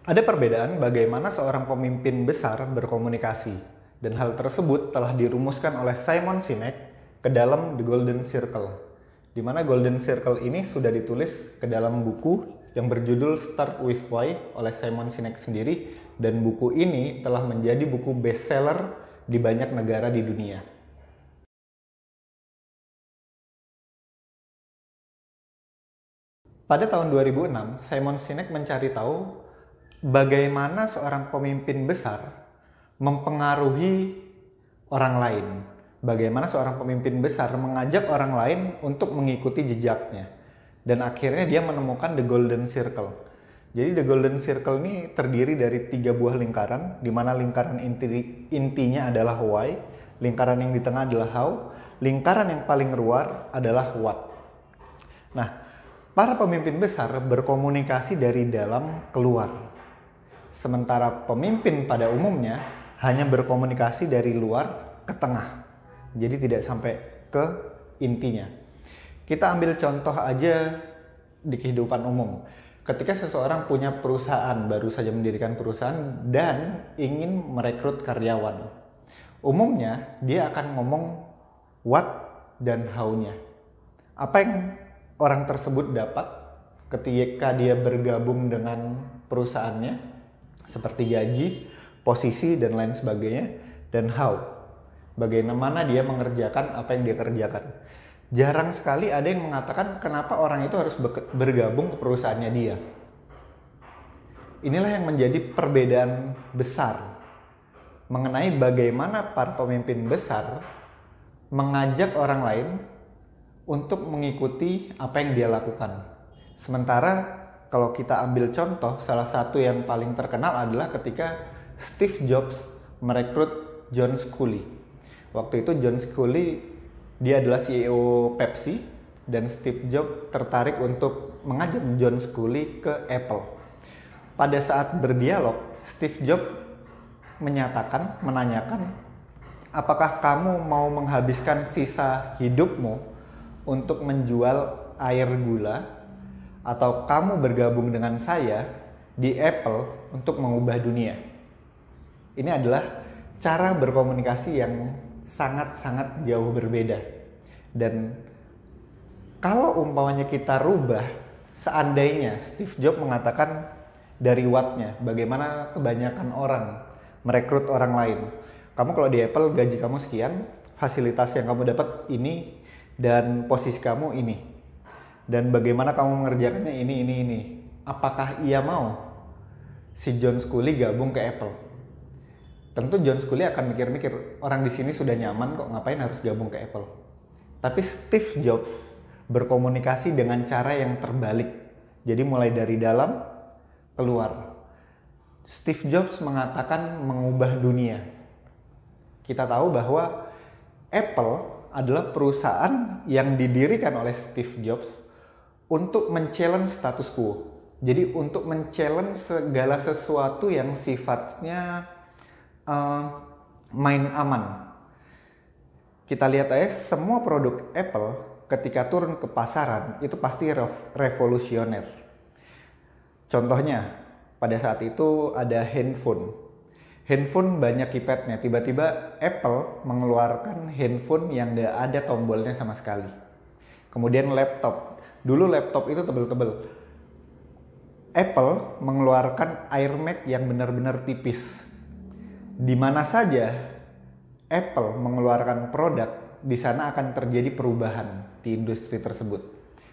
Ada perbedaan bagaimana seorang pemimpin besar berkomunikasi, dan hal tersebut telah dirumuskan oleh Simon Sinek ke dalam The Golden Circle, di mana Golden Circle ini sudah ditulis ke dalam buku yang berjudul Start With Why oleh Simon Sinek sendiri, dan buku ini telah menjadi buku bestseller di banyak negara di dunia. Pada tahun 2006, Simon Sinek mencari tahu bagaimana seorang pemimpin besar mempengaruhi orang lain. Bagaimana seorang pemimpin besar mengajak orang lain untuk mengikuti jejaknya. Dan akhirnya dia menemukan The Golden Circle. Jadi The Golden Circle ini terdiri dari 3 buah lingkaran, di mana lingkaran intinya adalah why, lingkaran yang di tengah adalah how, lingkaran yang paling luar adalah what. Nah, para pemimpin besar berkomunikasi dari dalam keluar. Sementara pemimpin pada umumnya hanya berkomunikasi dari luar ke tengah. Jadi tidak sampai ke intinya. Kita ambil contoh aja di kehidupan umum. Ketika seseorang punya perusahaan, baru saja mendirikan perusahaan dan ingin merekrut karyawan. Umumnya dia akan ngomong what dan how-nya. Apa yang orang tersebut dapat ketika dia bergabung dengan perusahaannya, seperti gaji, posisi, dan lain sebagainya, dan how, bagaimana dia mengerjakan apa yang dia kerjakan. Jarang sekali ada yang mengatakan kenapa orang itu harus bergabung ke perusahaannya dia. Inilah yang menjadi perbedaan besar mengenai bagaimana para pemimpin besar mengajak orang lain untuk mengikuti apa yang dia lakukan. Sementara kalau kita ambil contoh, salah satu yang paling terkenal adalah ketika Steve Jobs merekrut John Sculley. Waktu itu John Sculley, dia adalah CEO Pepsi, dan Steve Jobs tertarik untuk mengajak John Sculley ke Apple. Pada saat berdialog, Steve Jobs menanyakan, apakah kamu mau menghabiskan sisa hidupmu untuk menjual air gula, atau kamu bergabung dengan saya di Apple untuk mengubah dunia? Ini adalah cara berkomunikasi yang sangat-sangat jauh berbeda. Dan kalau umpamanya kita rubah, seandainya Steve Jobs mengatakan dari what-nya, bagaimana kebanyakan orang merekrut orang lain. Kamu kalau di Apple gaji kamu sekian, fasilitas yang kamu dapat ini, dan posisi kamu ini. Dan bagaimana kamu mengerjakannya ini. Apakah ia mau si John Sculley gabung ke Apple? Tentu John Sculley akan mikir-mikir, orang di sini sudah nyaman kok, ngapain harus gabung ke Apple? Tapi Steve Jobs berkomunikasi dengan cara yang terbalik. Jadi mulai dari dalam keluar. Steve Jobs mengatakan mengubah dunia. Kita tahu bahwa Apple adalah perusahaan yang didirikan oleh Steve Jobs untuk men-challenge status quo. Jadi untuk men-challenge segala sesuatu yang sifatnya main aman. Kita lihat aja semua produk Apple ketika turun ke pasaran itu pasti revolusioner. Contohnya, pada saat itu ada handphone. Handphone banyak keypadnya. Tiba-tiba Apple mengeluarkan handphone yang gak ada tombolnya sama sekali. Kemudian laptop. Dulu laptop itu tebel-tebel. Apple mengeluarkan iMac yang benar-benar tipis. Di mana saja Apple mengeluarkan produk, di sana akan terjadi perubahan di industri tersebut.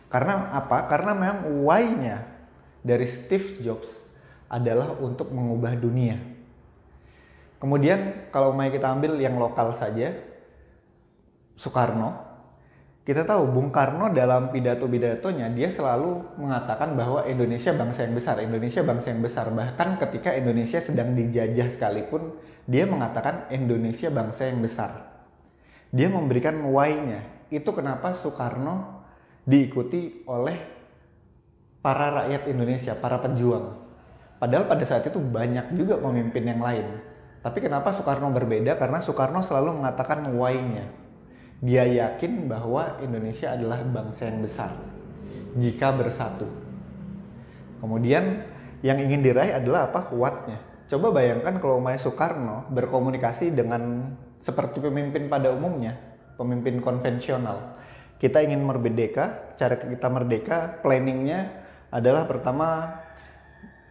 Karena apa? Karena memang why-nya dari Steve Jobs adalah untuk mengubah dunia. Kemudian kalau mau kita ambil yang lokal saja, Soekarno. Kita tahu Bung Karno dalam pidato-pidatonya dia selalu mengatakan bahwa Indonesia bangsa yang besar, Indonesia bangsa yang besar. Bahkan ketika Indonesia sedang dijajah sekalipun, dia mengatakan Indonesia bangsa yang besar. Dia memberikan why-nya. Itu kenapa Soekarno diikuti oleh para rakyat Indonesia, para pejuang. Padahal pada saat itu banyak juga pemimpin yang lain. Tapi kenapa Soekarno berbeda? Karena Soekarno selalu mengatakan why-nya. Dia yakin bahwa Indonesia adalah bangsa yang besar jika bersatu. Kemudian yang ingin diraih adalah apa? What-nya. Coba bayangkan kalau Soekarno berkomunikasi dengan seperti pemimpin pada umumnya, pemimpin konvensional. Kita ingin merdeka, cara kita merdeka, planningnya adalah pertama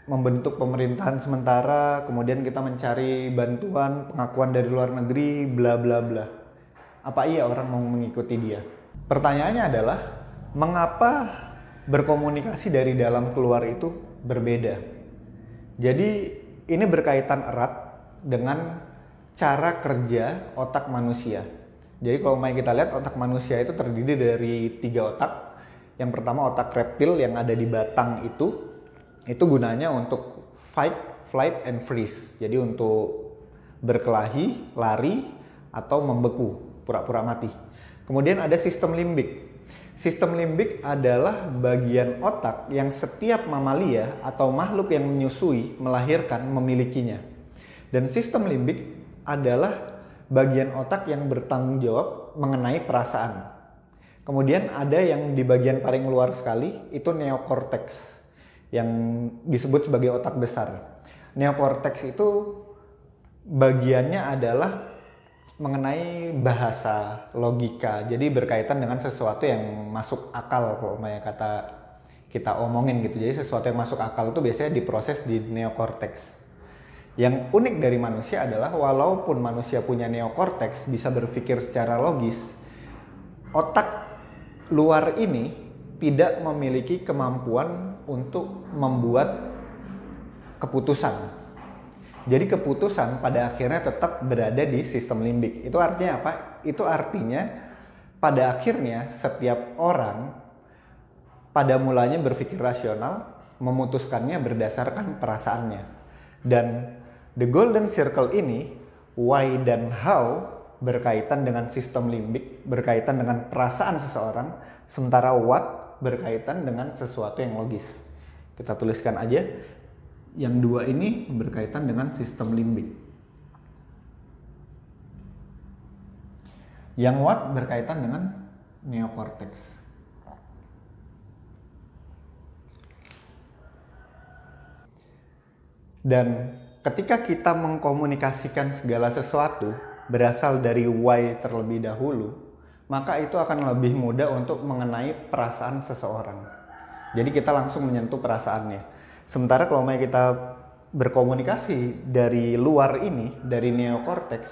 membentuk pemerintahan sementara, kemudian kita mencari bantuan, pengakuan dari luar negeri, bla bla bla. Apa iya orang mau mengikuti dia? Pertanyaannya adalah, mengapa berkomunikasi dari dalam keluar itu berbeda? Jadi ini berkaitan erat dengan cara kerja otak manusia. Jadi kalau kita lihat otak manusia itu terdiri dari 3 otak. Yang pertama otak reptil yang ada di batang itu gunanya untuk fight, flight, and freeze. Jadi untuk berkelahi, lari, atau membeku, pura-pura mati. Kemudian ada sistem limbik. Sistem limbik adalah bagian otak yang setiap mamalia atau makhluk yang menyusui, melahirkan, memilikinya. Dan sistem limbik adalah bagian otak yang bertanggung jawab mengenai perasaan. Kemudian ada yang di bagian paling luar sekali, itu neokortex, yang disebut sebagai otak besar. Neokortex itu bagiannya adalah mengenai bahasa, logika, jadi berkaitan dengan sesuatu yang masuk akal, kalau kata kita omongin gitu. Jadi sesuatu yang masuk akal itu biasanya diproses di neokortex. Yang unik dari manusia adalah walaupun manusia punya neokortex, bisa berpikir secara logis, otak luar ini tidak memiliki kemampuan untuk membuat keputusan. Jadi keputusan pada akhirnya tetap berada di sistem limbik. Itu artinya apa? Itu artinya pada akhirnya setiap orang pada mulanya berpikir rasional, memutuskannya berdasarkan perasaannya. Dan the golden circle ini, why dan how, berkaitan dengan sistem limbik, berkaitan dengan perasaan seseorang, sementara what berkaitan dengan sesuatu yang logis. Kita tuliskan aja, yang 2 ini berkaitan dengan sistem limbik. Yang what berkaitan dengan neokortex. Dan ketika kita mengkomunikasikan segala sesuatu berasal dari why terlebih dahulu, maka itu akan lebih mudah untuk mengenai perasaan seseorang. Jadi kita langsung menyentuh perasaannya. Sementara kalau kita berkomunikasi dari luar ini, dari neokortex,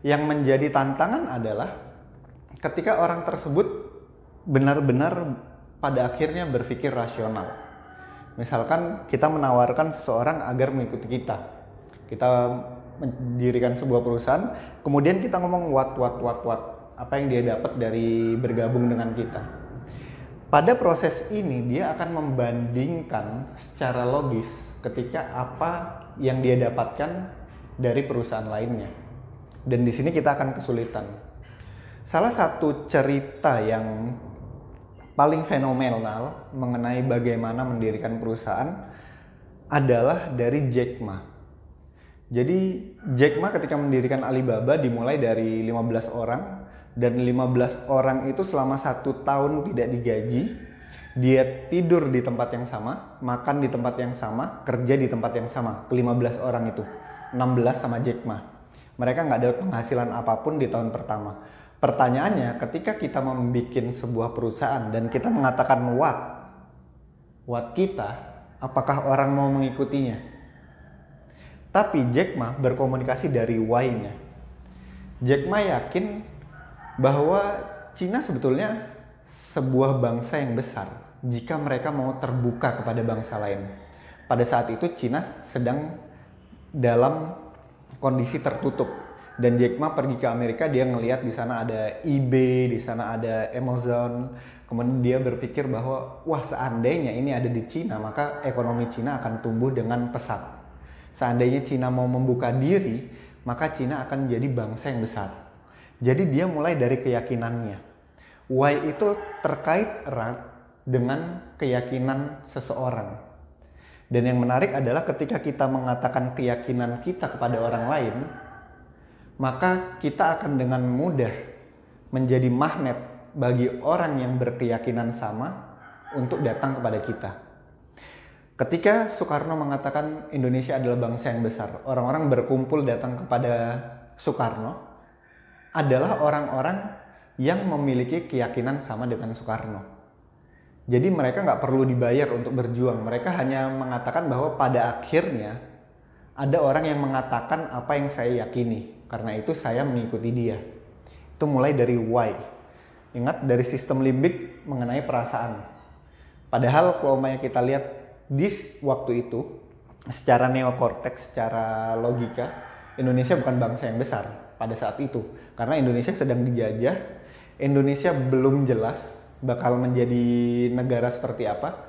yang menjadi tantangan adalah ketika orang tersebut benar-benar pada akhirnya berpikir rasional. Misalkan kita menawarkan seseorang agar mengikuti kita. Kita mendirikan sebuah perusahaan, kemudian kita ngomong what, apa yang dia dapat dari bergabung dengan kita. Pada proses ini dia akan membandingkan secara logis ketika apa yang dia dapatkan dari perusahaan lainnya. Dan di sini kita akan kesulitan. Salah satu cerita yang paling fenomenal mengenai bagaimana mendirikan perusahaan adalah dari Jack Ma. Jadi Jack Ma ketika mendirikan Alibaba dimulai dari 15 orang, dan 15 orang itu selama 1 tahun tidak digaji. Dia tidur di tempat yang sama, makan di tempat yang sama, kerja di tempat yang sama. Ke-15 orang itu, 16 sama Jack Ma. Mereka nggak dapat penghasilan apapun di tahun pertama. Pertanyaannya, ketika kita membuat sebuah perusahaan dan kita mengatakan what kita, apakah orang mau mengikutinya? Tapi Jack Ma berkomunikasi dari why-nya. Jack Ma yakin bahwa Cina sebetulnya sebuah bangsa yang besar jika mereka mau terbuka kepada bangsa lain. Pada saat itu Cina sedang dalam kondisi tertutup, dan Jack Ma pergi ke Amerika, dia ngelihat di sana ada eBay, di sana ada Amazon. Kemudian dia berpikir bahwa wah, seandainya ini ada di Cina, maka ekonomi Cina akan tumbuh dengan pesat. Seandainya Cina mau membuka diri, maka Cina akan menjadi bangsa yang besar. Jadi dia mulai dari keyakinannya. Why itu terkait erat dengan keyakinan seseorang. Dan yang menarik adalah ketika kita mengatakan keyakinan kita kepada orang lain, maka kita akan dengan mudah menjadi magnet bagi orang yang berkeyakinan sama untuk datang kepada kita. Ketika Soekarno mengatakan Indonesia adalah bangsa yang besar, orang-orang berkumpul datang kepada Soekarno adalah orang-orang yang memiliki keyakinan sama dengan Soekarno. Jadi mereka nggak perlu dibayar untuk berjuang. Mereka hanya mengatakan bahwa pada akhirnya ada orang yang mengatakan apa yang saya yakini. Karena itu saya mengikuti dia. Itu mulai dari why. Ingat dari sistem limbik mengenai perasaan. Padahal kalau kita lihat di waktu itu, secara neokorteks, secara logika, Indonesia bukan bangsa yang besar pada saat itu. Karena Indonesia sedang dijajah, Indonesia belum jelas bakal menjadi negara seperti apa.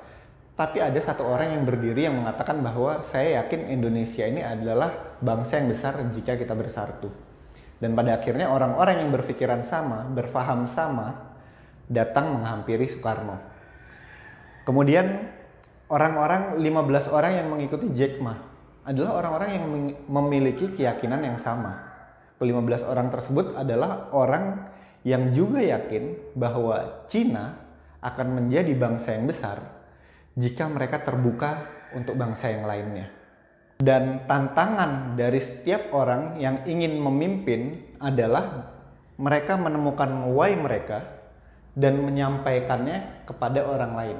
Tapi ada satu orang yang berdiri yang mengatakan bahwa saya yakin Indonesia ini adalah bangsa yang besar jika kita bersatu. Dan pada akhirnya orang-orang yang berpikiran sama, berfaham sama, datang menghampiri Soekarno. Kemudian orang-orang 15 orang yang mengikuti Jack Ma adalah orang-orang yang memiliki keyakinan yang sama. Ke-15 orang tersebut adalah orang yang juga yakin bahwa Cina akan menjadi bangsa yang besar jika mereka terbuka untuk bangsa yang lainnya. Dan tantangan dari setiap orang yang ingin memimpin adalah mereka menemukan why mereka dan menyampaikannya kepada orang lain.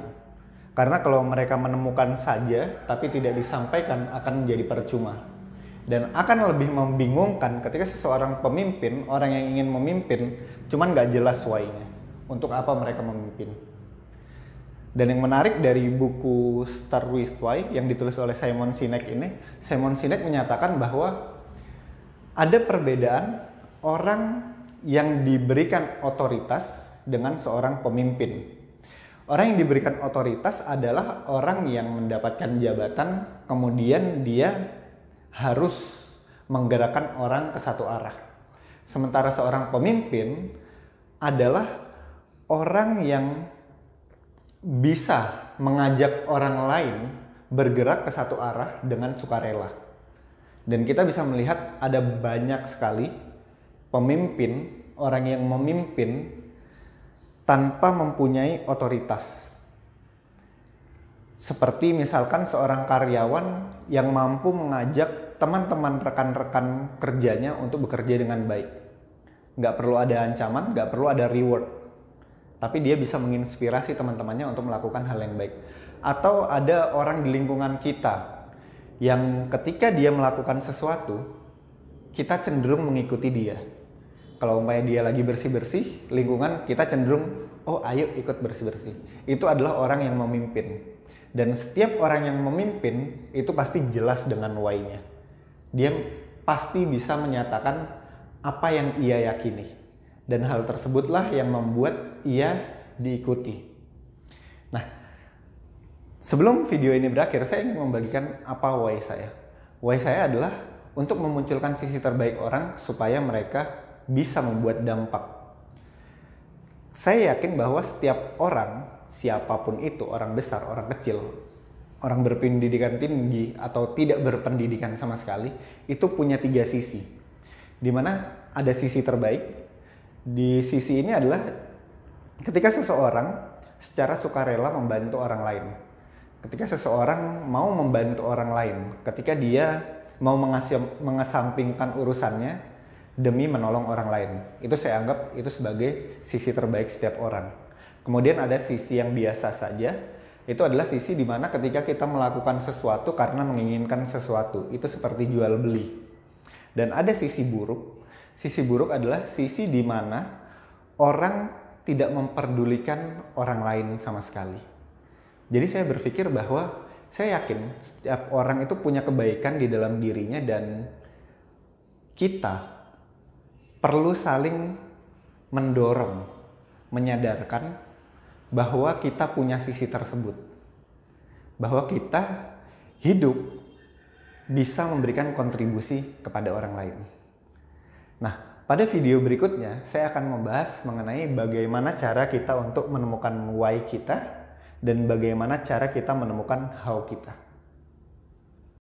Karena kalau mereka menemukan saja tapi tidak disampaikan akan menjadi percuma. Dan akan lebih membingungkan ketika seseorang pemimpin, orang yang ingin memimpin, cuman gak jelas why-nya. Untuk apa mereka memimpin. Dan yang menarik dari buku Start With Why yang ditulis oleh Simon Sinek ini, Simon Sinek menyatakan bahwa ada perbedaan orang yang diberikan otoritas dengan seorang pemimpin. Orang yang diberikan otoritas adalah orang yang mendapatkan jabatan, kemudian dia harus menggerakkan orang ke satu arah. Sementara seorang pemimpin adalah orang yang bisa mengajak orang lain bergerak ke satu arah dengan sukarela. Dan kita bisa melihat ada banyak sekali pemimpin, orang yang memimpin tanpa mempunyai otoritas. Seperti misalkan seorang karyawan yang mampu mengajak teman-teman rekan-rekan kerjanya untuk bekerja dengan baik. Nggak perlu ada ancaman, nggak perlu ada reward. Tapi dia bisa menginspirasi teman-temannya untuk melakukan hal yang baik. Atau ada orang di lingkungan kita yang ketika dia melakukan sesuatu, kita cenderung mengikuti dia. Kalau umpamanya dia lagi bersih-bersih, lingkungan kita cenderung, oh ayo ikut bersih-bersih. Itu adalah orang yang memimpin. Dan setiap orang yang memimpin itu pasti jelas dengan why-nya. Dia pasti bisa menyatakan apa yang ia yakini. Dan hal tersebutlah yang membuat ia diikuti. Nah, sebelum video ini berakhir, saya ingin membagikan apa why saya. Why saya adalah untuk memunculkan sisi terbaik orang supaya mereka bisa membuat dampak. Saya yakin bahwa setiap orang, siapapun itu, orang besar, orang kecil, orang berpendidikan tinggi atau tidak berpendidikan sama sekali, itu punya 3 sisi. Dimana ada sisi terbaik. Di sisi ini adalah ketika seseorang secara sukarela membantu orang lain. Ketika seseorang mau membantu orang lain, ketika dia mau mengesampingkan urusannya demi menolong orang lain. Itu saya anggap itu sebagai sisi terbaik setiap orang. Kemudian ada sisi yang biasa saja. Itu adalah sisi di mana ketika kita melakukan sesuatu karena menginginkan sesuatu. Itu seperti jual beli. Dan ada sisi buruk. Sisi buruk adalah sisi di mana orang tidak memperdulikan orang lain sama sekali. Jadi saya berpikir bahwa saya yakin setiap orang itu punya kebaikan di dalam dirinya dan kita perlu saling mendorong, menyadarkan bahwa kita punya sisi tersebut. Bahwa kita hidup bisa memberikan kontribusi kepada orang lain. Nah, pada video berikutnya saya akan membahas mengenai bagaimana cara kita untuk menemukan why kita dan bagaimana cara kita menemukan how kita.